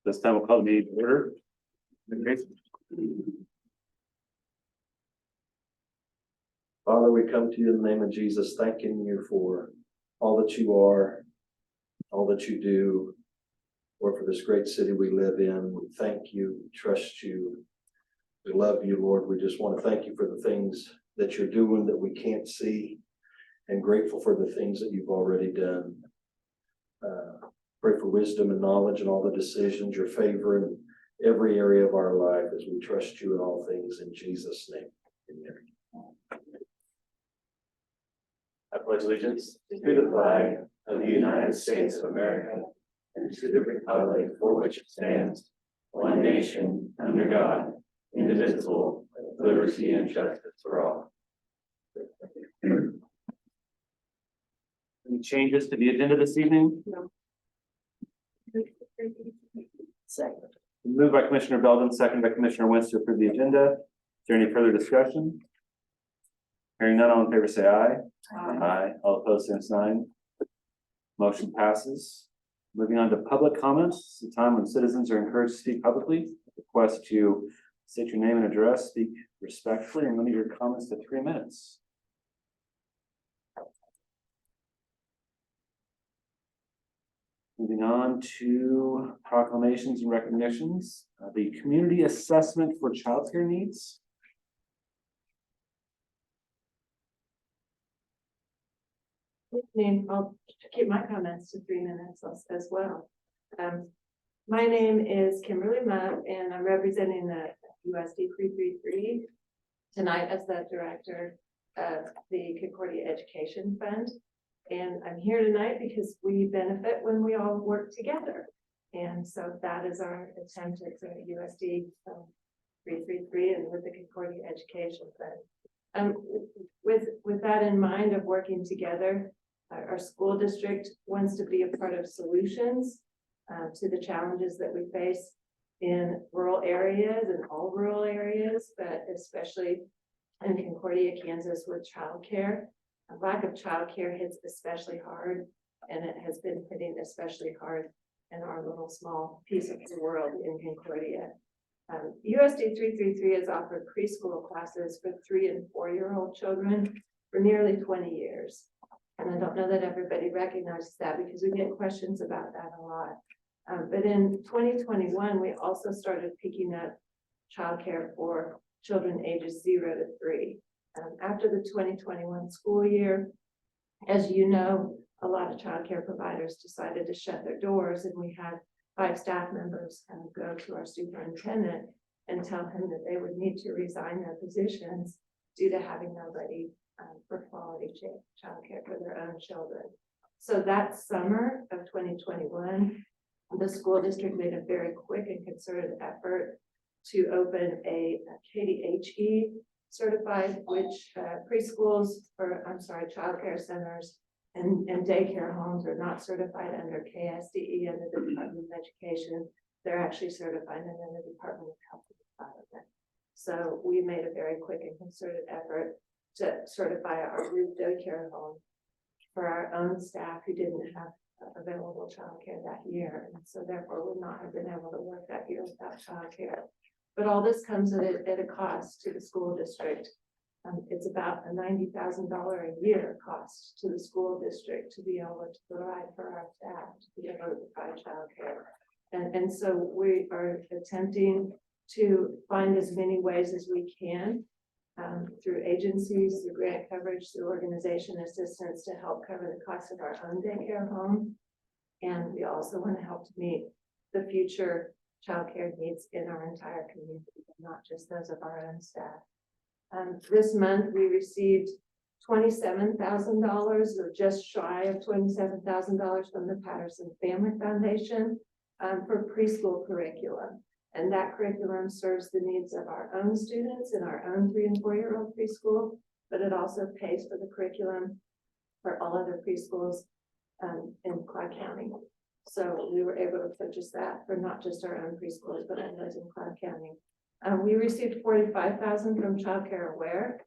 This time we'll call the meeting to order. Father, we come to you in the name of Jesus, thanking you for all that you are, all that you do, Lord, for this great city we live in. We thank you, we trust you, we love you, Lord. We just want to thank you for the things that you're doing that we can't see, and grateful for the things that you've already done. Pray for wisdom and knowledge and all the decisions, your favor in every area of our life as we trust you in all things in Jesus' name. Amen. I pledge allegiance to the flag of the United States of America and to the republic for which it stands, one nation, under God, indivisible, with liberty and justice for all. Any changes to the agenda this evening? No. Second. Moved by Commissioner Belden, second by Commissioner Winster for the agenda. Is there any further discussion? Hearing none, all in favor say aye. Aye. All opposed, same sign. Motion passes. Moving on to public comments. It's a time when citizens are encouraged to speak publicly. Request to state your name and address, speak respectfully, and limit your comments to 3 minutes. Moving on to proclamations and recognitions. The community assessment for childcare needs. I'll keep my comments to 3 minutes as well. My name is Kimberly Mudd, and I'm representing the USD 333 tonight as the director of the Concordia Education Fund. And I'm here tonight because we benefit when we all work together. And so that is our attempt at the USD 333 and with the Concordia Education Fund. With that in mind of working together, our school district wants to be a part of solutions to the challenges that we face in rural areas and all rural areas, but especially in Concordia, Kansas with childcare. A lack of childcare hits especially hard, and it has been hitting especially hard in our little small piece of the world in Concordia. USD 333 has offered preschool classes for 3- and 4-year-old children for nearly 20 years. And I don't know that everybody recognizes that because we get questions about that a lot. But in 2021, we also started picking up childcare for children ages 0 to 3. After the 2021 school year, as you know, a lot of childcare providers decided to shut their doors, and we had 5 staff members go to our superintendent and tell him that they would need to resign their positions due to having nobody for quality childcare for their own children. So that summer of 2021, the school district made a very quick and concerted effort to open a KDHE certified, which preschools, childcare centers and daycare homes are not certified under KSDE under the Department of Education. They're actually certified under the Department of Health and Environment. So we made a very quick and concerted effort to certify our roof daycare home for our own staff who didn't have available childcare that year, and so therefore would not have been able to work that year without childcare. But all this comes at a cost to the school district. It's about a $90,000 a year cost to the school district to be able to provide for our staff to be able to provide childcare. And so we are attempting to find as many ways as we can through agencies, through grant coverage, through organization assistance to help cover the cost of our own daycare home. And we also want to help to meet the future childcare needs in our entire community, not just those of our own staff. This month we received $27,000 or just shy of $27,000 from the Patterson Family Foundation for preschool curriculum. And that curriculum serves the needs of our own students in our own 3- and 4-year-old preschool, but it also pays for the curriculum for all other preschools in Clark County. So we were able to purchase that for not just our own preschools, but others in Clark County. We received $45,000 from Child Care Aware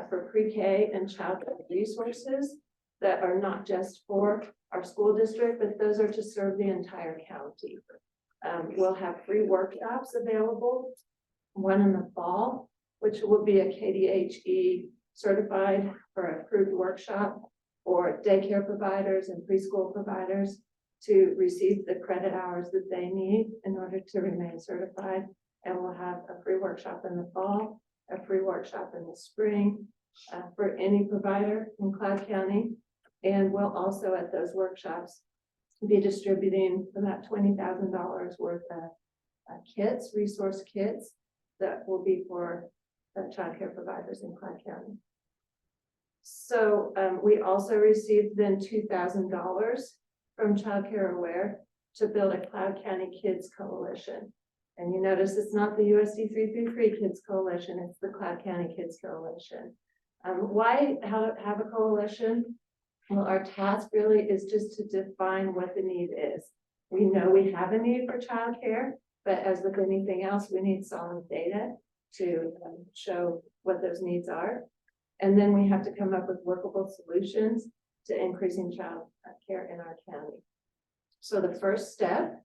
for pre-K and childcare resources that are not just for our school district, but those are to serve the entire county. We'll have free workshops available, one in the fall, which will be a KDHE certified or approved workshop for daycare providers and preschool providers to receive the credit hours that they need in order to remain certified. And we'll have a free workshop in the fall, a free workshop in the spring for any provider in Cloud County. And we'll also at those workshops be distributing about $20,000 worth of kits, resource kits that will be for childcare providers in Cloud County. So we also received then $2,000 from Child Care Aware to build a Cloud County Kids Coalition. And you notice it's not the USD 333 Kids Coalition, it's the Cloud County Kids Coalition. Why have a coalition? Well, our task really is just to define what the need is. We know we have a need for childcare, but as with anything else, we need solid data to show what those needs are. And then we have to come up with workable solutions to increasing child care in our county. So the first step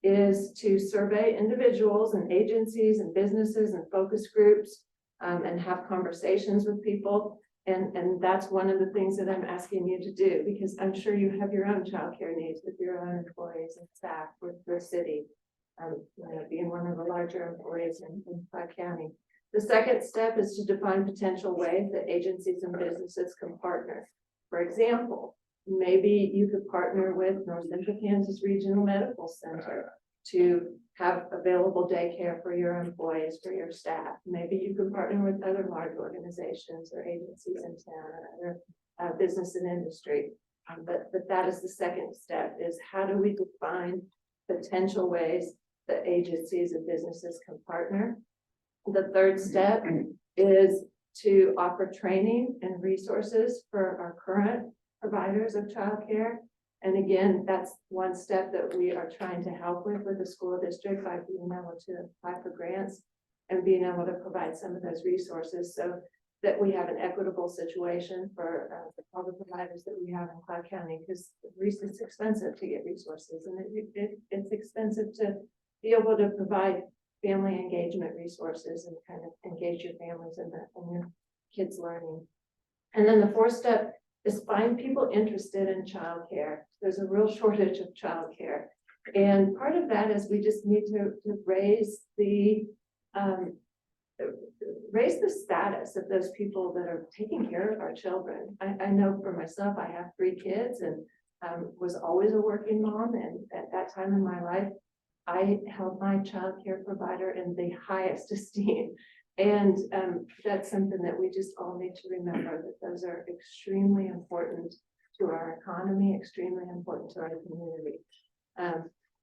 is to survey individuals and agencies and businesses and focus groups and have conversations with people. And that's one of the things that I'm asking you to do, because I'm sure you have your own childcare needs with your own employees and staff with the city, being one of the larger employees in Cloud County. The second step is to define potential ways that agencies and businesses can partner. For example, maybe you could partner with North Central Kansas Regional Medical Center to have available daycare for your employees, for your staff. Maybe you could partner with other large organizations or agencies in town or other business and industry. But that is the second step, is how do we define potential ways that agencies and businesses can partner? The third step is to offer training and resources for our current providers of childcare. And again, that's one step that we are trying to help with the school district by being able to apply for grants and being able to provide some of those resources so that we have an equitable situation for all the providers that we have in Cloud County, because it's expensive to get resources, and it's expensive to be able to provide family engagement resources and kind of engage your families in your kids' learning. And then the fourth step is find people interested in childcare. There's a real shortage of childcare. And part of that is we just need to raise the status of those people that are taking care of our children. I know for myself, I have 3 kids and was always a working mom. And at that time in my life, I held my childcare provider in the highest esteem. And that's something that we just all need to remember, that those are extremely important to our economy, extremely important to our community.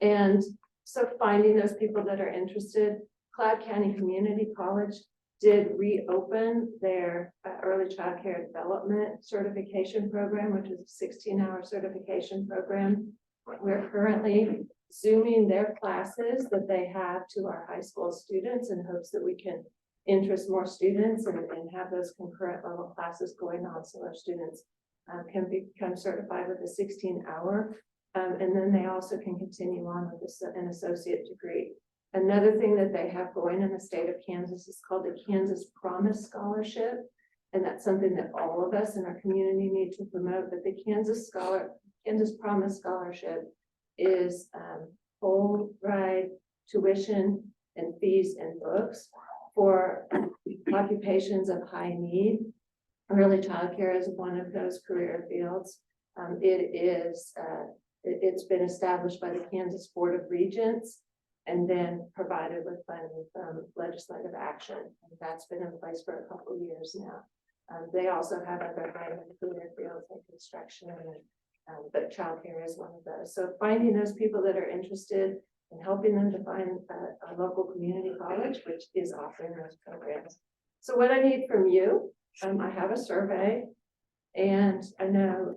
And so finding those people that are interested, Cloud County Community College did reopen their early childcare development certification program, which is a 16-hour certification program. We're currently Zooming their classes that they have to our high school students in hopes that we can interest more students and have those concurrent level classes going on so our students can become certified with a 16-hour. And then they also can continue on with an associate degree. Another thing that they have going in the state of Kansas is called the Kansas Promise Scholarship. And that's something that all of us in our community need to promote. But the Kansas Promise Scholarship is full ride tuition and fees and books for occupations of high need. Early childcare is one of those career fields. It's been established by the Kansas Board of Regents and then provided with funding from legislative action. And that's been in place for a couple of years now. They also have other career fields like construction, but childcare is one of those. So finding those people that are interested and helping them to find a local community college, which is offering those programs. So what I need from you, I have a survey, and I know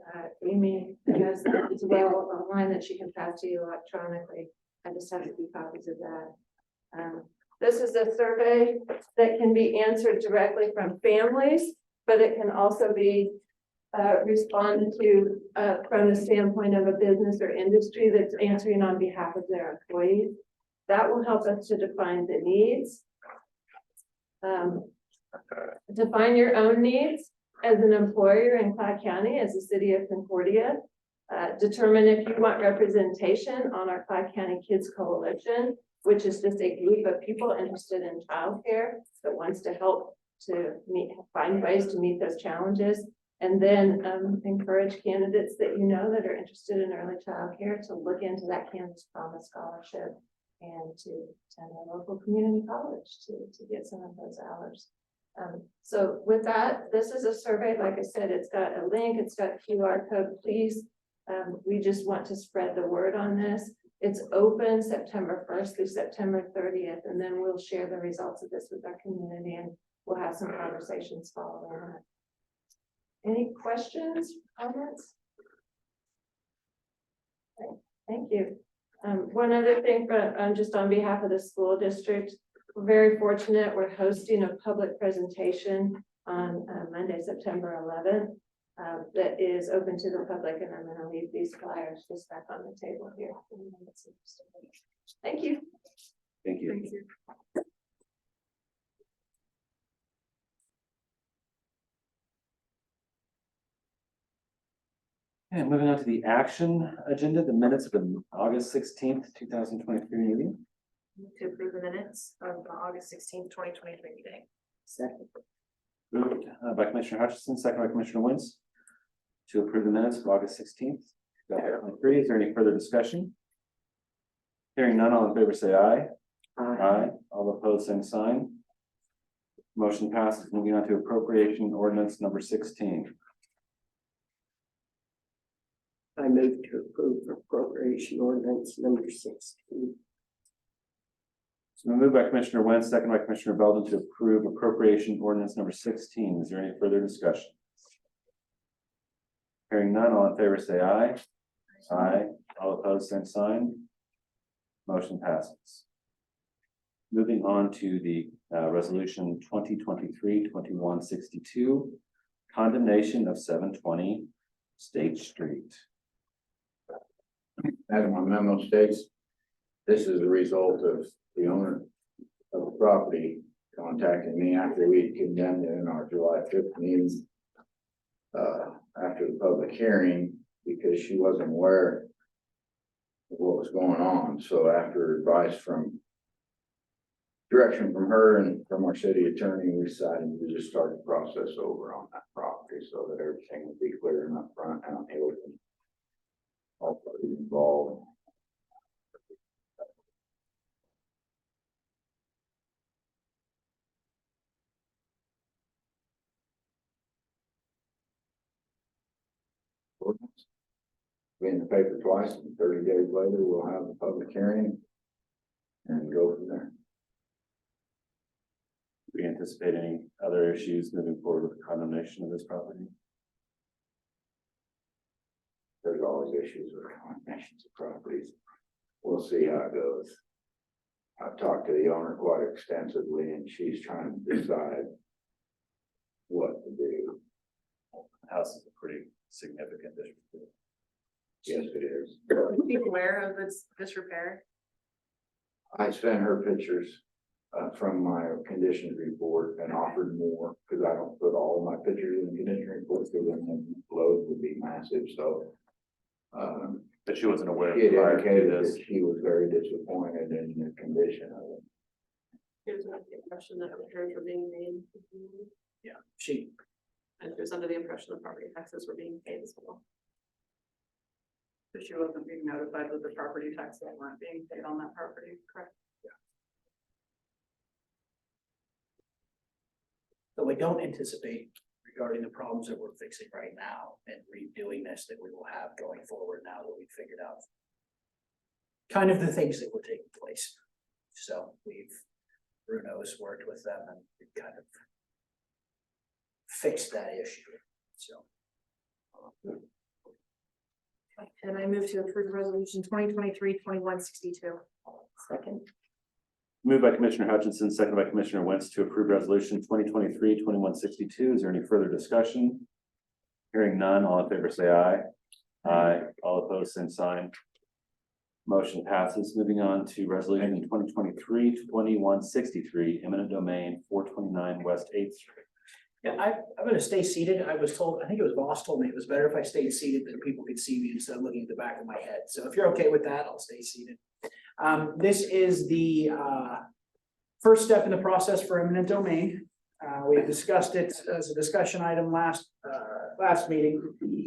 Amy has that as well online that she can pass to you electronically. I just have a few copies of that. This is a survey that can be answered directly from families, but it can also be responded to from the standpoint of a business or industry that's answering on behalf of their employees. That will help us to define the needs. Define your own needs as an employer in Clyde County, as the city of Concordia. Determine if you want representation on our Clyde County Kids Coalition, which is just a group of people interested in childcare that wants to help to find ways to meet those challenges. And then encourage candidates that you know that are interested in early childcare to look into that Kansas Promise Scholarship and to attend a local community college to get some of those hours. So with that, this is a survey. Like I said, it's got a link, it's got a QR code, please. We just want to spread the word on this. It's open September 1st through September 30th, and then we'll share the results of this with our community and we'll have some conversations following that. Any questions, comments? Okay, thank you. One other thing just on behalf of the school district, we're very fortunate. We're hosting a public presentation on Monday, September 11th. That is open to the public, and I'm going to leave these flyers just back on the table here. Thank you. Thank you. Thank you. And moving on to the action agenda, the minutes of the August 16th, 2023 meeting. To approve the minutes of the August 16th, 2023 meeting. Second. Moved by Commissioner Hutchinson, second by Commissioner Wentz, to approve the minutes of August 16th, 2023. Is there any further discussion? Hearing none, all in favor say aye. Aye. All opposed, same sign. Motion passes. Moving on to appropriation ordinance number 16. I move to approve appropriation ordinance number 16. So moved by Commissioner Wentz, second by Commissioner Belden, to approve appropriation ordinance number 16. Is there any further discussion? Hearing none, all in favor say aye. Aye. All opposed, same sign. Motion passes. Moving on to the resolution 2023-2162, condemnation of 720 State Street. As my memo states, this is a result of the owner of the property contacting me after we condemned it in our July 5th meeting. After the public hearing, because she wasn't aware of what was going on. So after advice direction from her and from our city attorney, we decided to just start the process over on that property so that everything would be clear and upfront and on the open. All parties involved. Be in the paper twice, and 30 days later, we'll have the public hearing and go from there. Do we anticipate any other issues moving forward with the condemnation of this property? There's always issues with condemnations of properties. We'll see how it goes. I've talked to the owner quite extensively, and she's trying to decide what to do. The house is a pretty significant district. Yes, it is. Are you aware of this disrepair? I sent her pictures from my conditions report and offered more because I don't put all my pictures in the condition report because then the load would be massive. So But she wasn't aware she had prior to indicated this. that she was very disappointed in the condition of it. Here's the impression that repairs were being made. Yeah, she, And she was under the impression the property taxes were being paid as well. So she wasn't being notified that the property taxes weren't being paid on that property, correct? So we don't anticipate regarding the problems that we're fixing right now and redoing this that we will have going forward now that we've figured out kind of the things that were taking place. So Bruno's worked with them and we've kind of fixed that issue, so. And I move to approve resolution 2023-2162. Second. moved by Commissioner Hutchinson, second by Commissioner Wentz, to approve resolution 2023-2162. Is there any further discussion? Hearing none, all in favor say aye. Aye. All opposed, same sign. Motion passes. Moving on to resolution 2023-2163, eminent domain 429 West 8th Street. Yeah, I'm gonna stay seated. I was told, I think it was Boss told me it was better if I stayed seated, that people could see me instead of looking at the back of my head. So if you're okay with that, I'll stay seated. This is the first step in the process for eminent domain. We discussed it as a discussion item last meeting.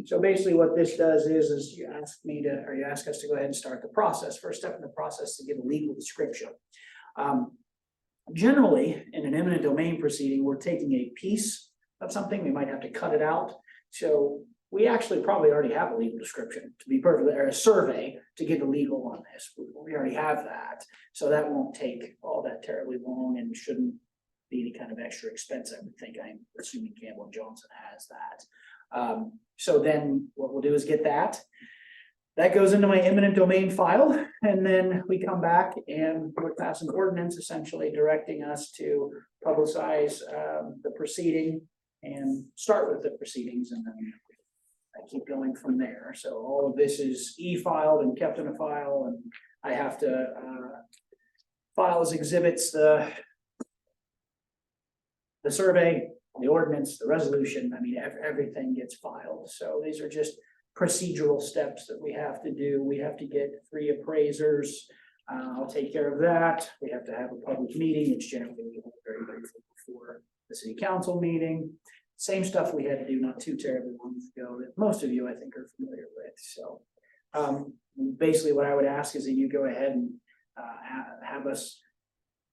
So basically what this does is you ask us to go ahead and start the process. First step in the process to give a legal description. Generally, in an eminent domain proceeding, we're taking a piece of something, we might have to cut it out. So we actually probably already have a legal description, to be perfect, or a survey to give a legal on this. We already have that. So that won't take all that terribly long and shouldn't be any kind of extra expense, I would think. I'm assuming Campbell and Johnson has that. So then what we'll do is get that. That goes into my eminent domain file, and then we come back and we'll pass an ordinance essentially directing us to publicize the proceeding and start with the proceedings, and then I keep going from there. So all of this is e-filed and kept in a file, and I have to file as exhibits the survey, the ordinance, the resolution. I mean, everything gets filed. So these are just procedural steps that we have to do. We have to get 3 appraisers. I'll take care of that. We have to have a public meeting, which generally we hold very briefly before the city council meeting. Same stuff we had to do not too terribly long ago that most of you, I think, are familiar with. So basically what I would ask is that you go ahead and have us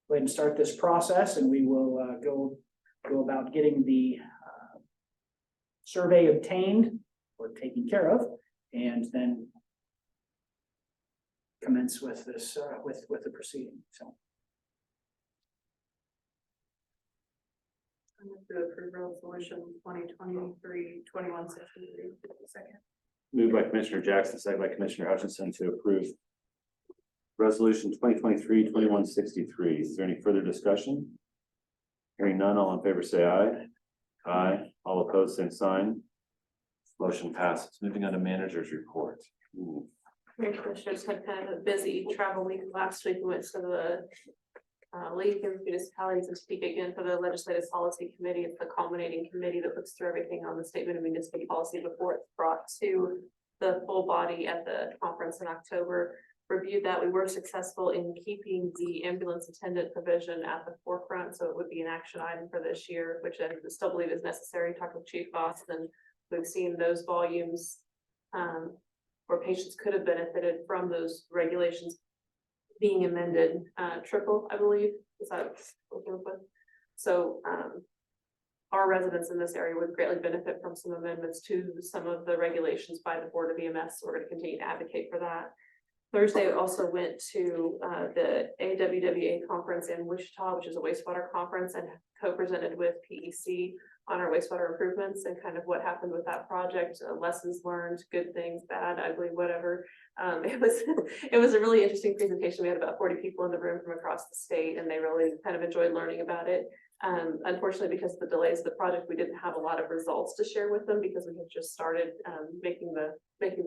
go ahead and start this process, and we will go about getting the survey obtained or taken care of, and then commence with this with the proceeding. So I'm going to approve resolution 2023-2163. Second. Moved by Commissioner Jackson, second by Commissioner Hutchinson to approve resolution 2023-2163. Is there any further discussion? Hearing none, all in favor say aye. Aye. All opposed, same sign. Motion passes. Moving on to manager's report. Commissioners had kind of a busy travel week last week. We went to the League of Municipalities and speak again for the Legislative Policy Committee. It's the culminating committee that looks through everything on the statement of municipal policy before it's brought to the full body at the conference in October. Reviewed that. We were successful in keeping the ambulance attendant provision at the forefront, so it would be an action item for this year, which I still believe is necessary. Talk with Chief Boston. We've seen those volumes where patients could have benefited from those regulations being amended, triple, I believe, is that what we're with? So our residents in this area would greatly benefit from some amendments to some of the regulations by the Board of EMS. So we're going to continue to advocate for that. Thursday, we also went to the AWWA conference in Wichita, which is a wastewater conference, and co-presented with PEC on our wastewater improvements and kind of what happened with that project, lessons learned, good things, bad, ugly, whatever. It was a really interesting presentation. We had about 40 people in the room from across the state, and they really kind of enjoyed learning about it. Unfortunately, because of the delays of the project, we didn't have a lot of results to share with them because we had just started making the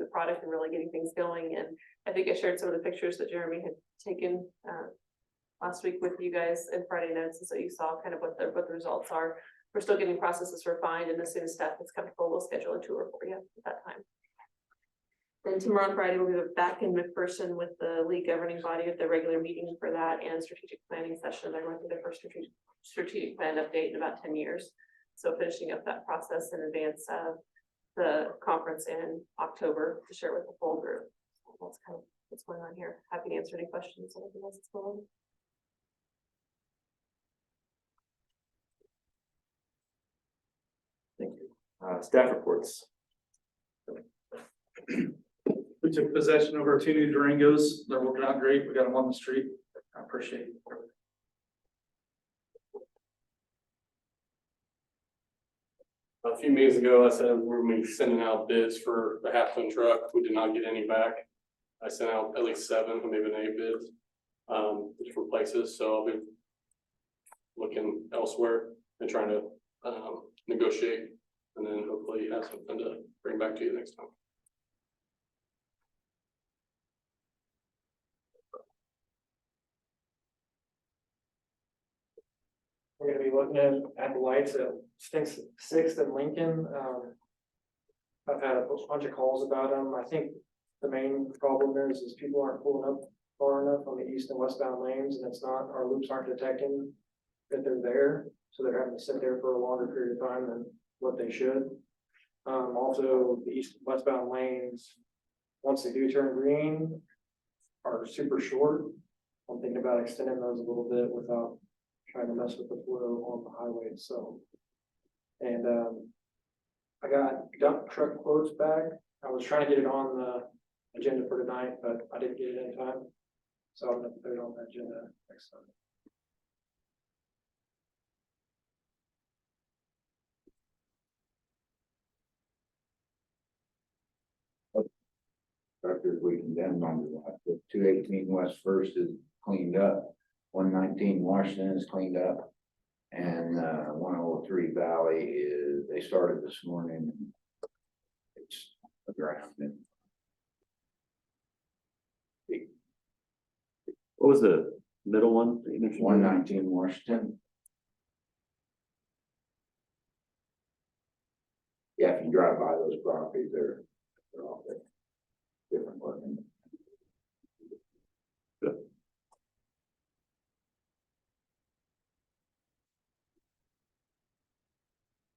product and really getting things going. And I think I shared some of the pictures that Jeremy had taken last week with you guys in Friday notes, and so you saw kind of what the results are. We're still getting processes refined, and as soon as staff is comfortable, we'll schedule a tour for you at that time. Then tomorrow on Friday, we'll be back in McPherson with the league governing body at the regular meeting for that and strategic planning session. They're going through their first strategic plan update in about 10 years. So finishing up that process in advance of the conference in October to share with the full group. That's kind of what's going on here. Happy to answer any questions. Anything else that's going on? Thank you. Staff reports. We took possession of our 2 new Durangos. They're working out great. We got them on the street. I appreciate it. A few meetings ago, I said we're going to be sending out bids for the 1/2-ton truck. We did not get any back. I sent out at least 7, maybe 8 bids, different places. So I'll be looking elsewhere and trying to negotiate, and then hopefully have something to bring back to you next time. we're gonna be looking at the lights at Sixth and Lincoln. I've had a bunch of calls about them. I think the main problem is people aren't pulling up far enough on the east and westbound lanes, and it's not, our loops aren't detecting that they're there, so they're having to sit there for a longer period of time than what they should. Also, the east and westbound lanes, once they do turn green, are super short. I'm thinking about extending those a little bit without trying to mess with the flow on the highway, so. And, I got dump truck quotes back. I was trying to get it on the agenda for tonight, but I didn't get it in time. So I'm gonna put it on the agenda next time. Structures we condemned on the 218 West First is cleaned up, 119 Washington is cleaned up. And 103 Valley is, they started this morning. It's aground. What was the middle one that you mentioned? 119 Washington. Yeah, if you drive by those properties, they're all there. Different looking.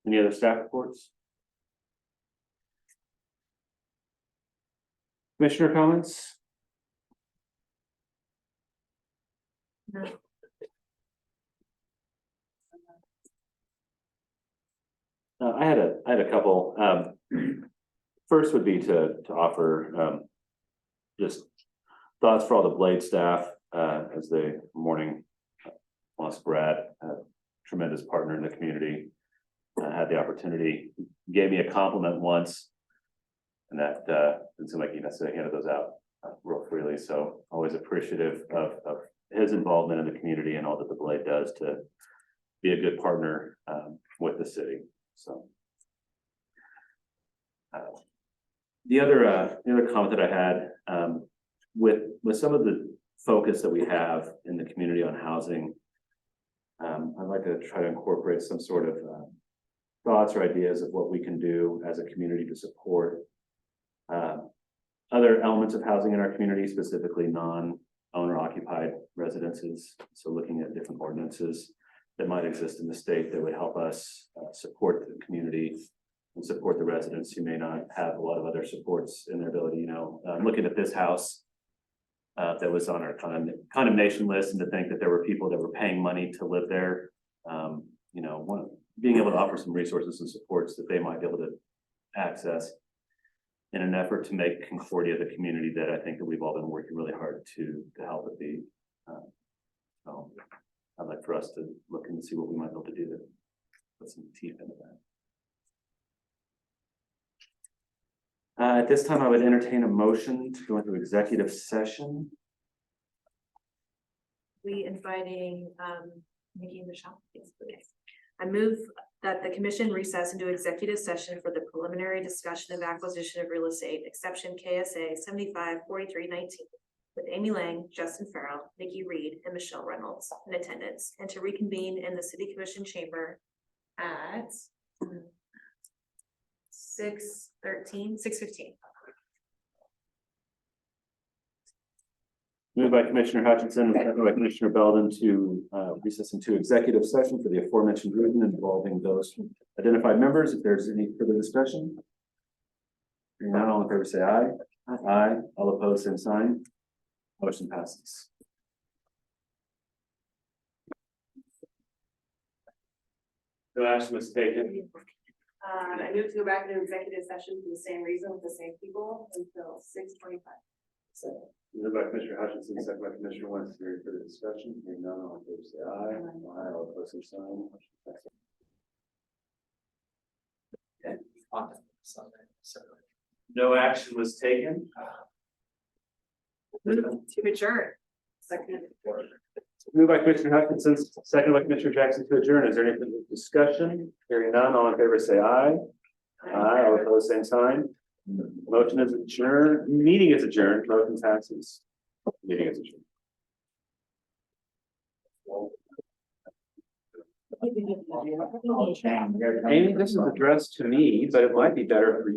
Any other staff reports? Commissioner comments? No. I had a couple. First would be to offer just thoughts for all the Blade staff as the morning lost Brad, a tremendous partner in the community. Had the opportunity, gave me a compliment once, and that didn't seem like he necessarily handed those out real freely. So always appreciative of his involvement in the community and all that the Blade does to be a good partner with the city. So the other comment that I had with some of the focus that we have in the community on housing, I'd like to try to incorporate some sort of thoughts or ideas of what we can do as a community to support other elements of housing in our community, specifically non-owner occupied residences. So looking at different ordinances that might exist in the state that would help us support the community and support the residents who may not have a lot of other supports in their ability. Looking at this house that was on our condemnation list, and to think that there were people that were paying money to live there, being able to offer some resources and supports that they might be able to access in an effort to make Concordia the community that I think that we've all been working really hard to help it be. So I'd like for us to look and see what we might be able to do to put some teeth into that. At this time, I would entertain a motion to go into executive session. We inviting Nikki and Michelle. Yes, please. I move that the commission recess into executive session for the preliminary discussion of acquisition of real estate, exception KSA 754319, with Amy Lang, Justin Farrell, Nikki Reed, and Michelle Reynolds in attendance, and to reconvene in the city commission chamber at 6:15. Moved by Commissioner Hutchinson and seconded by Commissioner Belden to recess into executive session for the aforementioned reason involving those identified members. If there's any further discussion. Hearing none, all in favor say aye. Aye. All opposed, same sign. Motion passes. No action was taken. I move to go back into executive session for the same reason with the same people until 6:25. Moved by Commissioner Hutchinson, second by Commissioner Wentz. Any further discussion? Hearing none, all in favor say aye. Aye. All opposed, same sign. Motion passes. No action was taken. To adjourn. Second. Moved by Commissioner Hutchinson, second by Commissioner Jackson to adjourn. Is there any further discussion? Hearing none, all in favor say aye. Aye. All opposed, same sign. Motion is adjourned. Meeting is adjourned. Motion passes. Meeting is adjourned. Amy, this is addressed to me, but it might be better for